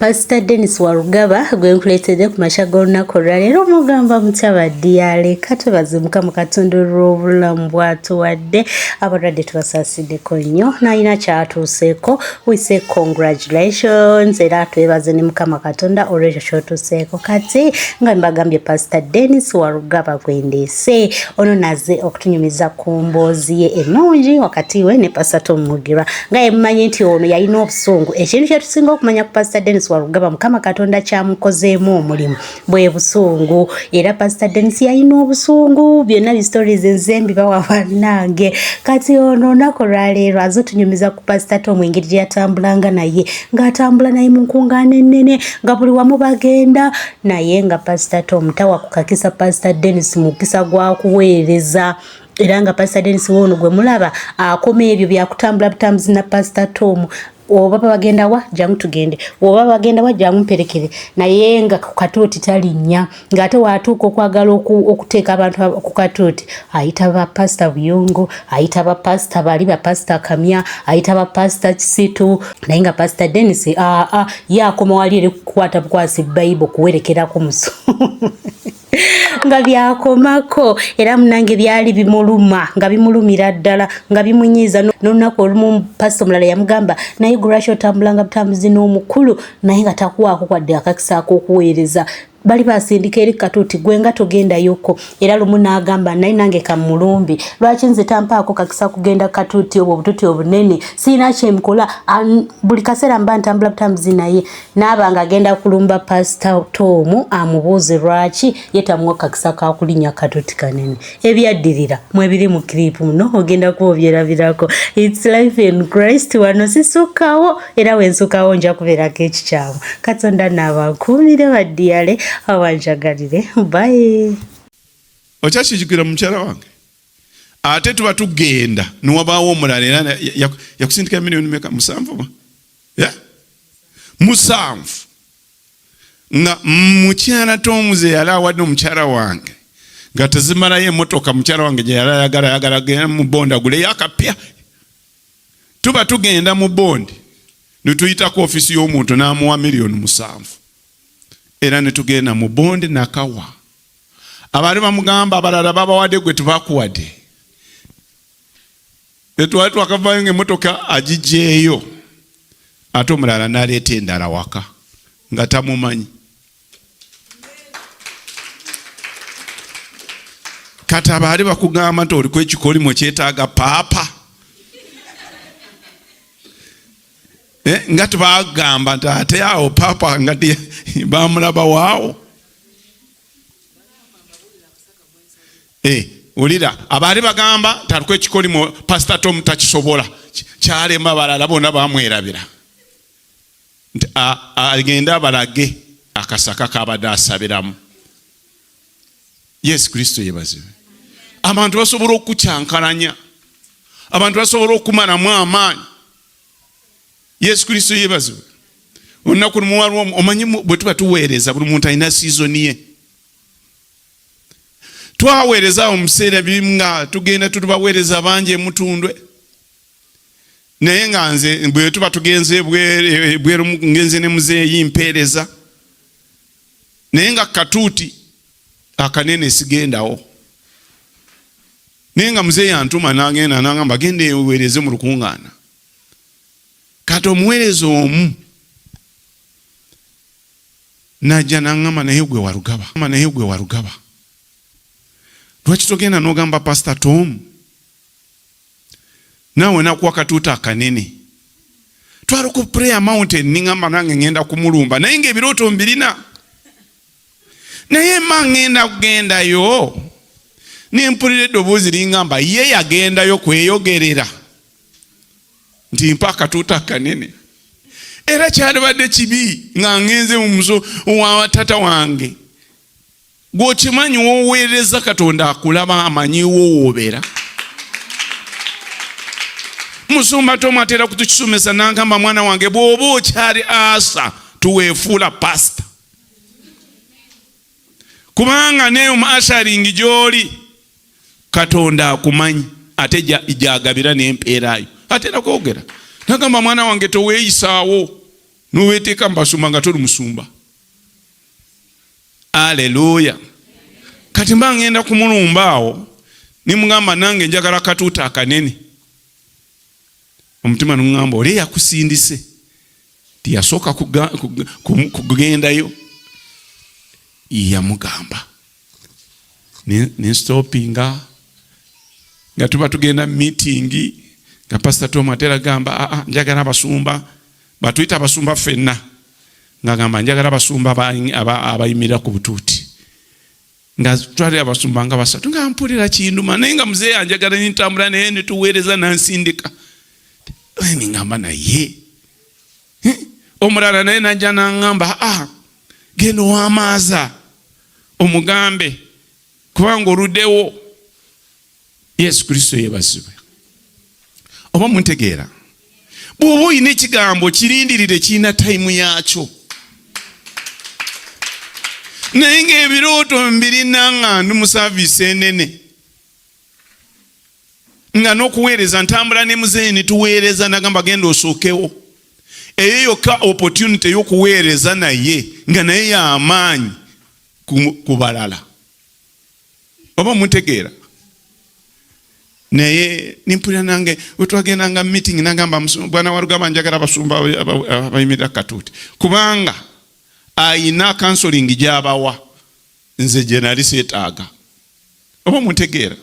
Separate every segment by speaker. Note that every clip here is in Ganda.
Speaker 1: Pastor Dennis Warugaba gwe nkuleetedde ku makya g'olunaku olwaleero mugamba mutabadde katubazimuka mu katundu lw'obulamu bw'atuwadde abalwadde tubasaasideko nnyo n'alina kyatuuseeko we say congratulations era twebaze ne Mukama Katonda olw'ekyo ky'otuuseeko kati nga mbagambye Pastor Dennis Warugaba gwendeese ono naze okutunyumiza ku mboozi ye ennungi wakati we ne Pastor Mugerwa nga yemumanyi nti ono yalina obusungu ekintu kye tusinga okumanya ku Pastor Dennis Warugaba Mukama Katonda kyamukozeemu omulimu bwe busungu era Pastor Dennis yalina obusungu byonna bi stories enzembi bawa bannange kati ono nako lwaleero azotunyumiza ku Pastor Tom engeri gye yatambulanga naye ng'atambula naye mu nkungaana ennene nga buli wamu bagenda naye nga Pastor Tom tawa kukakisa Pastor Dennis mukisa gwa kuweereza era nga Pastor Dennis wono gwe mulaba akoma ebyo byakutambula butambuzi na Pastor Tom oba bagenda wa jangu tugende oba bagenda wa jangu mperekere naye nga ku katuuti talinnya ng'ate waatuuka okwagala okuteeka abantu ku katuuti ayita ba Pastor Buyongo ayita ba Pastor bali ba Pastor Kamya ayita ba Pastor Kisitu naye nga Pastor Dennis yakoma wali eri kukwata bukwasi Bible kuwerekera ku musu nga byakomako era munange byali bimuluma nga bimulumira ddala nga bimunyiiza n'olunaku olumu Pastor mulala yamugamba naye gulwaki otambulanga butambuzi n'omukulu naye nga takuwaako kwadde akakisaako okuweereza bali basindika eri katuuti gwe nga togendayoko era lumu n'agamba naye nange kamulumbi lwaki nze tampaako kakisa kugenda katuuti obwo obutuuti obunene siina kyemukola buli kaseera mba ntambula butambuzi naye n'aba nga agenda kulumba Pastor Tom amubuuze lwaki ye tamuwa kakisa kakulinnya katuuti kanene ebyaddirira mwebiri mu clip muno ogenda kuba obyerabirako it's life in Christ wano sisukawo era wensukawo nja kubeerako ekikyamu Katonda n'abankuumire baddiyale awanjagalire bye
Speaker 2: okyakijukira mukyala wange ate tuba tugenda niwabaawo omulala era yakusindika miliyoni meka 7 7 nga mukyala Tomuze yali awadde omukyala wange nga tezimalayo emmotoka mukyala wange gye yali ayagala genda mu bondi aguleyo akapya tuba tugenda mu bondi nituyitako ofisi y'omuntu n'amuwa miliyoni 7 era netugenda mu bondi nakawa abali bamugamba abalala babawadde gwe tubakuwadde etwali twakavayo ng'emmotoka agijeeyo ate omulala n'aleeta endala waka nga tamumanyi kati abaali bakugamba nti oliko ekikolimo kyetaaga paapa nga tubagamba nti ate awo paapa nga bamulaba waawo ulira abaali bagamba taliko ekikolimo Pastor Tom takisobola kyalema balala bonna bamwerabira nti agenda balage akasaka kabadde asabiramu Yesu Kristo yebaziwe abantu basobola okukyankalanya abantu basobola okumalamu amaanyi Yesu Kristo yebaziwe olunaku lumu omanyi bwe tuba tuweereza buli muntu alina sizoni ye twaweereza omuseera bimu nga tugenda tubaweereza bangi emutundwe naye nga nze bwe tuba tugenze bweru ngenze ne muzeeyi mpeereza naye nga katuuti akanene sigendawo naye nga muzeeyi antuma n'agenda n'agamba genda eweereze mu lukungaana kati omuweereza omu najja n'aŋŋamba naye gwe Warugaba lwaki togenda n'ogamba Pastor Tom naawe nakuwa katuuta akanene twala ku prayer mountain niŋŋamba nange ŋŋenda kumulumba naye ng'ebirooto mbirina naye mma ŋŋenda kugendayo nempulira eddoboozi liŋŋamba ye yagendayo kweyogerera nti mpa akatuuta akanene era kyalibadde kibi nga ngenze mu muso wa tata wange gwokimanyi woweereza Katonda akulaba amanyiwo woobera Musumba Tom atera kutukisomesa n'agamba mwana wange bw'oba okyali asa tuweefuula pastor kubanga neyo mu asharingi gy'oli Katonda akumanyi ate gyagabira n'empeerayo atera kwogera n'agamba mwana wange toweeyisaawo Nuweteeka mbasumba nga toli musumba. Aleluya. Kati mba ngenda kumulumba awo nimugamba nange njagala katuuta akanene. Omutima nungamba oli yakusindise. Tiyasooka kugendayo. Yamugamba. Nstopinga. Nga tuba tugenda meeting. Nga Pastor Tom atera gamba njagala abasumba. Batuyita abasumba ffenna. Nga gamba njagala abasumba abayimira ku butuuti. Nga twali abasumba nga basatu nga mpulira kinduma naye nga muzee anjagala nintambula naye nituweereza nansindika. Ngamba naye omulala naye najja nangamba genda ow'amaaza omugambe kubanga oluddewo. Yesu Kristo yeebazibwe. Oba muntegeera? Bw'oba olina ekigambo kirindirire kirina tayimu yakyo. Naye ng'ebirooto mbirina nga ndi mu saaviisi enene. Nga n'okuweereza ntambula ne muzeeyi ne tuweereza nagamba genda osookewo. Eyo yokka opportunity y'okuweereza naye nga naye y'amaanyi ku balala. Oba muntegeera? Naye nimpulira nange wetwagendanga meeting nagamba bwana Warugaba njagala abasumba abayimirira katuuti. Kubanga ayina counseling gy'abawa nze gye nali seetaaga. Oba muntegeera?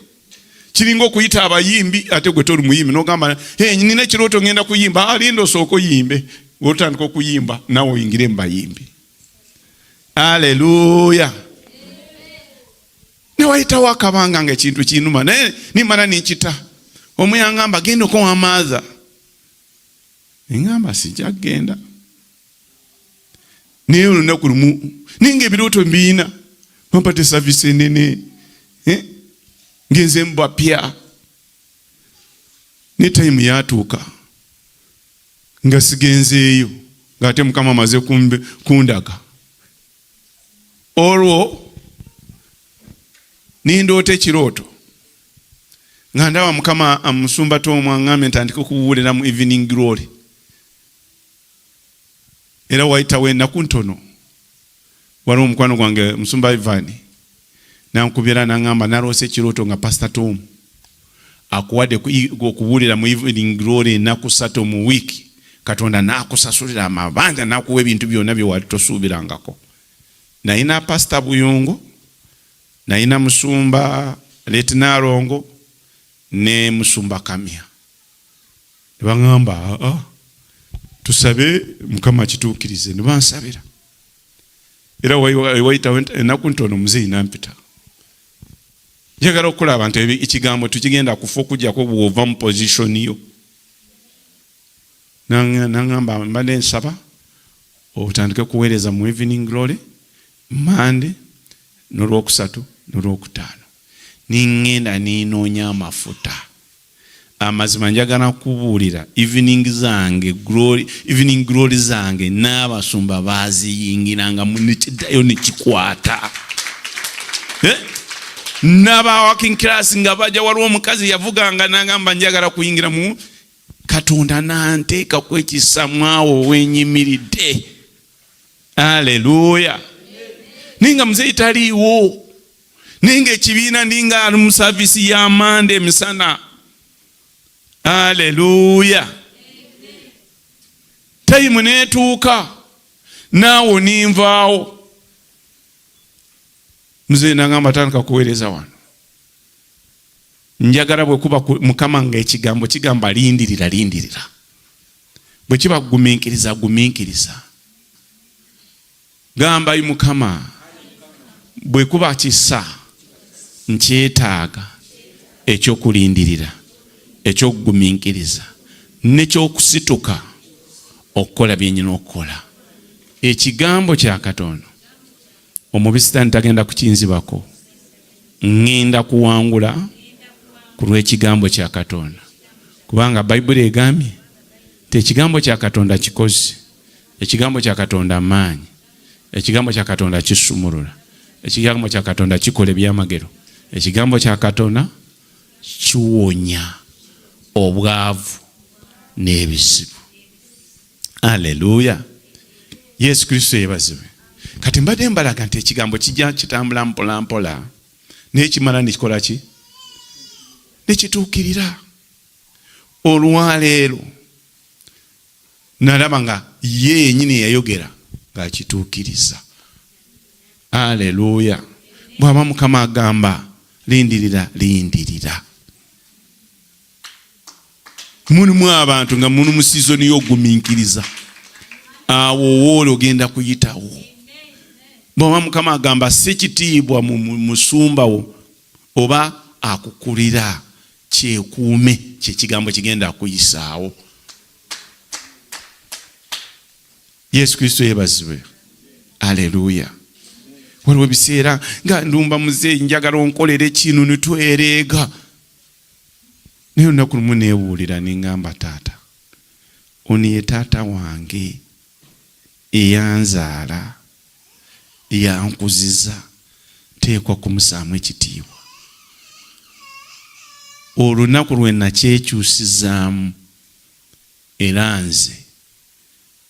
Speaker 2: Kiringa okuyita abayimbi ate gwe toli muyimbi n'ogamba nina ekirooto ngenda kuyimba. Linda osooka oyimbe. Otandika okuyimba nawe oyingire mu bayimbi. Aleluya. Newayitawo akabanga nga ekintu kinuma naye nimala ninkita. Omu yangamba genda okow'amaaza. Ngamba sijja kgenda. Naye olunaku lumu ninga ebirooto mbiina mpate service enene ngenze mbapya. Ne time yatuuka nga sigenzeeyo ng'ate Mukama amaze kundaga. Olwo nindoota ekirooto nga ndaba Mukama amusumba Tom aŋŋambye ntandika okubuulira mu evening glory. Era wayitawo ennaku ntono waliwo omukwano gwange musumba Ivan nankubira naŋŋamba naloose ekirooto nga Pastor Tom akuwadde okubuulira mu evening glory ennaku 3 mu wiiki. Katonda n'akusasulira amabanja n'akuwa ebintu byonna bye wali tosuubirangako. Nayina Pastor Buyongo, nayina musumba Letinarongo ne musumba Kamya. Ne baŋŋamba tusabe Mukama kituukirize. Ne bansabira. Era wayitawo ennaku ntono muzeeyi nampita. Njagala okulaba nti ekigambo tukigenda kufa okuggyako bw'ova mu position yo. Nangamba mbadde nsaba otandike kuweereza mu evening glory Monday n'olwokusatu n'olwokutaano. Ningenda ninoonya amafuta. Amazima njagala kubuulira evening glory zange n'abasumba baziyingiranga nekiddayo nekikwata. N'aba working class nga bajja waliwo omukazi yavuganga nagamba njagala kuyingira mu Katonda nanteeka kwekisa mwawo wenyimiridde. Aleluya. Ninga muzeeyi taliiwo. Ninga ekibiina ndinga ali mu service ya Monday emisana. Aleluya. Time neetuuka naawo ninvaawo. Muzeeyi nagamba tandika kuweereza wano. Njagala bwe kuba Mukama nga ekigambo kigamba lindirira. Bwe kiba gumiikiriza. Gamba yi Mukama bwe kuba kisa nkyetaaga ekyokulindirira, ekyokugumiikiriza, n'ekyokusituka okukola bye nnyina okukola. Ekigambo kya Katonda omubisitaani tagenda kukinzibako. Ngenda kuwangula ku lw'ekigambo kya Katonda. Kubanga Bayibuli egambye ekigambo kya Katonda kikozi, ekigambo kya Katonda amaanyi, ekigambo kya Katonda kisumulula, ekigambo kya Katonda kikola ebyamagero, ekigambo kya Katonda kiwonya obwavu n'ebizibu. Aleluya. Yesu Kristo yebazibwe. Kati mbadde mbalaga nti ekigambo kijja kitambula mpola mpola n'ekimala nekikola ki? Nekituukirira. Olwaleero nalaba nga ye yennyini yayogera ng'akituukiriza. Aleluya. Bw'aba Mukama agamba lindirira, lindirira. Mulimu abantu nga muli mu sizoni y'ogumiikiriza. Awo woole ogenda kuyitawo. Bw'aba Mukama agamba si kitiibwa mu musumba wo oba akukulira, kyekuume, kyekigambo kigenda kuyisaawo. Yesu Kristo yebazibwe. Aleluya. Waliwo ebiseera nga ndumba muzeeyi njagala onkolere kino ne twereega. Naye olunaku lumu neebuulira ne ngamba taata, ono ye taata wange eyanzaala, yankuziza, nteekwa kumusaamu ekitiibwa. Olunaku lwe nakyekyusizaamu era nze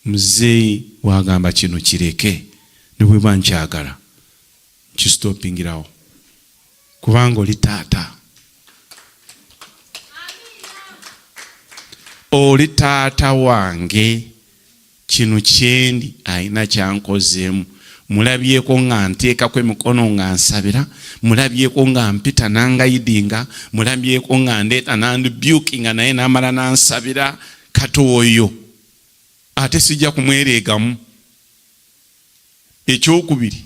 Speaker 2: muzeeyi wagamba kino kireke, ne bwe bwa nkyagala kisitopingirawo kubanga oli taata. Oli taata wange, kino kyendi ayina kyankozeemu. Mulabyeko nga nteekako emikono nga nsabira, mulabyeko nga mpita nangayidinga, mulabyeko nga ndeeta nandibyukinga naye namala nansabira. Kati oyo ate sijja kumwereegamu. Ekyokubiri,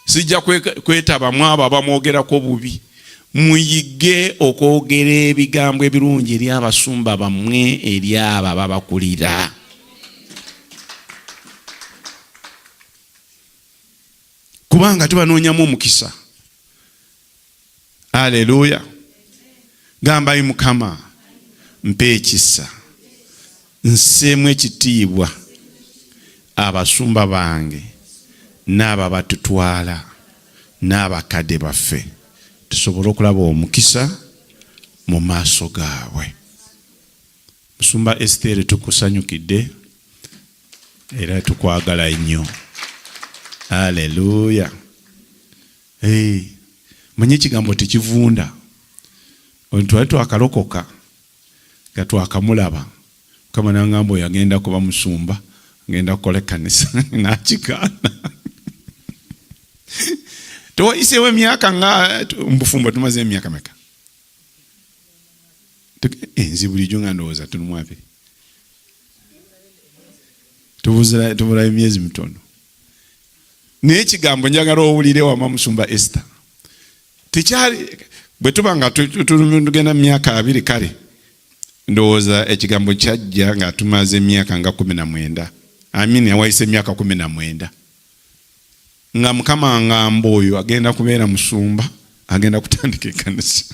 Speaker 2: sijja kwetabamu abo abamwogerako bubi. Muyige okwogera ebigambo ebirungi eri abasumba bammwe, eri abo ababakulira. Kubanga tubanoonyamu omukisa. Aleluya. Gamba yi Mukama mpe ekisa, nseemu ekitiibwa abasumba bange n'abo abatutwala n'abakadde baffe, tusobole okulaba omukisa mu maaso gaabwe. Musumba Esther, tukusanyukidde era tukwagala nnyo. Aleluya. Manyi ekigambo tekivunda. Twali twakalokoka nga twakamulaba, Mukama n'angamba oyo agenda kuba musumba, agenda kukola ekkanisa, n'akikaana. Tuwayiseewo emyaka nga mbufumbo tumaze emyaka meka? Nzi bulijjo nga ndowooza tulumu abiri. Tubulayo emyezi mitono. Naye ekigambo njagala owulire wama musumba Esther. Tekyali bwe tuba nga tugenda mu myaka abiri kale, ndowooza ekigambo kyajja nga tumaze emyaka nga 19. Amini awayise emyaka 19. Nga Mukama angamba oyo agenda kubeera musumba, agenda kutandika ekkanisa.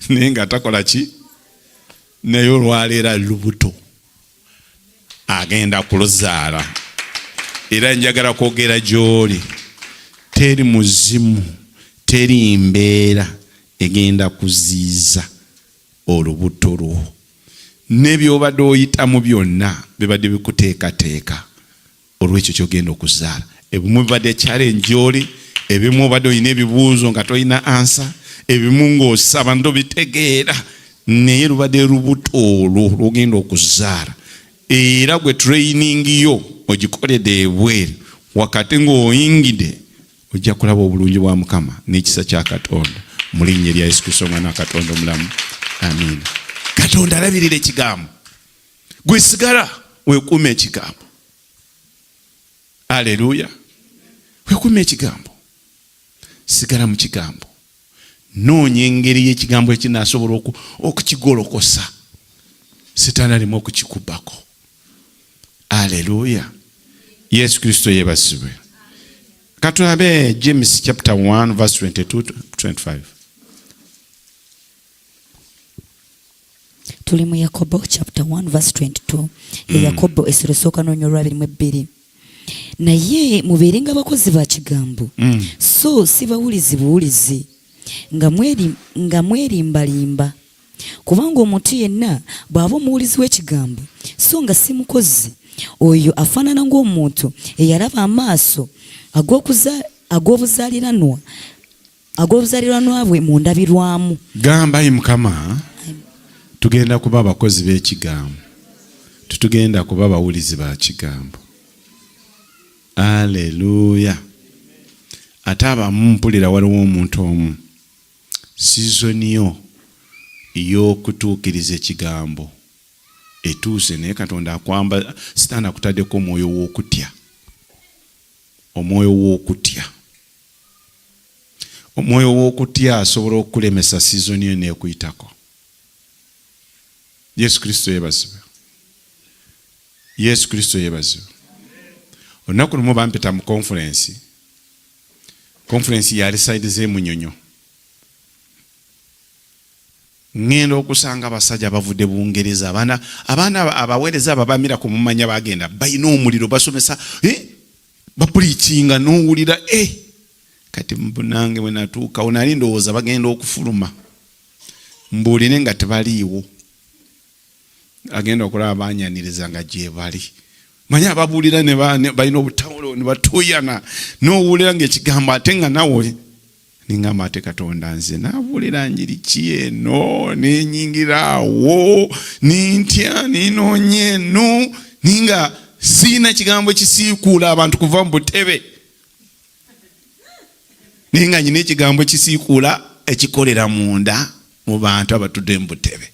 Speaker 2: Naye nga takola ki? Naye olwaleero lubuto agenda kuluzaala. Era njagala kwogera gy'oli, teri muzimu, teri mbeera egenda kuziiza olubuto lwo. N'ebyobadde oyitamu byonna bibadde bikuteekateeka olw'ekyo ky'ogenda okuzaala. Ebimu bibadde challenge oli, ebimu obadde olina ebibuuzo nga tolina ansa, ebimu ng'osaba ndobitegeera, naye lubadde lubuto olwo lw'ogenda okuzaala. Era gwe training yo ogikoledde ebweru, wakati ng'oyingidde ojja kulaba obulungi bwa Mukama n'ekisa kya Katonda mu linnya lya Yesu Kristo Omwana wa Katonda omulamu. Amiina. Katonda alabirira ekigambo. Gwe sigala weekuuma ekigambo. Aleluya. Weekuuma ekigambo. Sigala mu kigambo. Noonya engeri y'ekigambo ekinaasobola okukigolokosa. Sitaani alimu okukikubbako. Aleluya. Yesu Kristo yebasibwe. Katulabe James chapter 1 verse 22 to 25.
Speaker 3: Tuli mu Yakobo chapter 1 verse 22. Yakobo essiro sooka n'onyolwa 22. Naye mubeerenga abakozi ba kigambo, so si bawulizi buwulizi, nga mwerimbalimba. Kubanga omuntu yenna bw'aba omuwulizi w'ekigambo so nga si mukozi, oyo afaanana ng'omuntu eyalaba amaaso ag'obuzaaliranwa bwe mu ndabirwamu.
Speaker 2: Gamba Mukama tugenda kuba abakozi b'ekigambo, tutugenda kuba abawulizi ba kigambo. Aleluya. Ate abamu mpulira waliwo omuntu omu sizoni yo ey'okutuukiriza ekigambo etuuse, naye Katonda akwamba Sitaani akutaddeko omwoyo w'okutya. Omwoyo w'okutya, omwoyo w'okutya asobola okulemesa sizoni yo n'ekuyitako. Yesu Kristo yeebazibwe. Yesu Kristo yeebazibwe. Olunaku lumu bampita mu konferensi ya Risaidi z'Emunyonyo. Ngenda okusanga abasajja bavudde Bungereza, abaana abaweereza ababamira ku mumanya bagenda balina omuliro basomesa bapuliikinga n'owulira kati nange bwe natuukawo nali ndowooza bagenda okufuluma, mbuulire nga tebaliiwo. Agenda okulaba banyaniriza nga gye bali. Manya ababuulira ne balina obutawulo ne batuuyana n'owulira ng'ekigambo ate nga nawe ningamba ate Katonda nze naabuulira njiri ki eno nenyingira awo nintya ninoonya eno ninga siina kigambo kisiikuula abantu kuva mu butebe, ninga nyina ekigambo kisiikuula ekikolera munda mu bantu abatudde mu butebe.